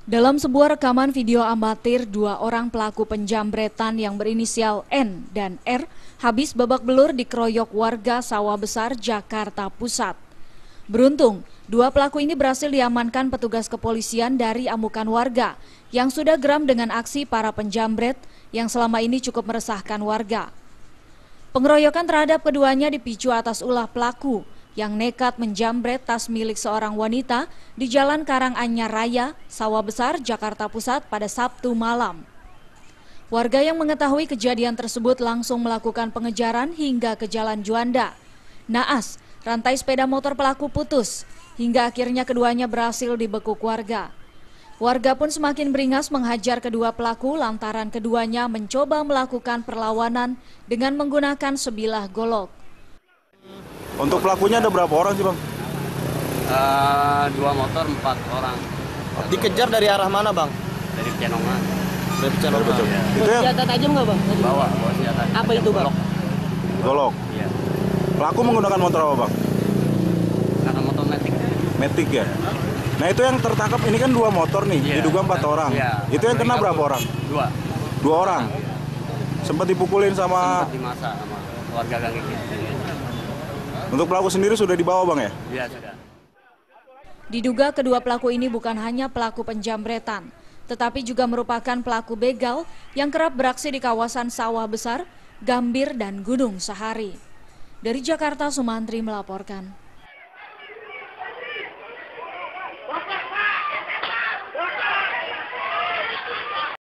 Dalam sebuah rekaman video amatir, dua orang pelaku penjambretan yang berinisial N dan R habis babak belur dikeroyok warga Sawah Besar, Jakarta Pusat. Beruntung, dua pelaku ini berhasil diamankan petugas kepolisian dari amukan warga yang sudah geram dengan aksi para penjambret yang selama ini cukup meresahkan warga. Pengeroyokan terhadap keduanya dipicu atas ulah pelaku yang nekat menjambret tas milik seorang wanita di Jalan Karanganyar Raya, Sawah Besar, Jakarta Pusat pada Sabtu malam. Warga yang mengetahui kejadian tersebut langsung melakukan pengejaran hingga ke Jalan Juanda. Naas, rantai sepeda motor pelaku putus, hingga akhirnya keduanya berhasil dibekuk warga. Warga pun semakin beringas menghajar kedua pelaku lantaran keduanya mencoba melakukan perlawanan dengan menggunakan sebilah golok. Untuk pelakunya ada berapa orang sih, Bang? 2 motor, 4 orang. Dikejar dari arah mana, Bang? Dari Pecenongan. Dari Pecenongan. Ya. Itu ya? Senjata tajam nggak, Bang? Bawa senjata. Apa itu, Bang? Golok. Iya. Pelaku menggunakan motor apa, Bang? Karena motor Matic. Matic ya? Nah, itu yang tertangkap ini kan 2 motor nih, Iya. diduga 4 orang. Iya. Itu yang kena berapa orang? 2. 2 orang. Sempat dipukulin sama... Sempat dimasak sama warga gang ini. Untuk pelaku sendiri sudah dibawa, Bang ya? Iya, sudah. Diduga kedua pelaku ini bukan hanya pelaku penjambretan, tetapi juga merupakan pelaku begal yang kerap beraksi di kawasan Sawah Besar, Gambir, dan Gunung Sahari. Dari Jakarta, Sumantri melaporkan.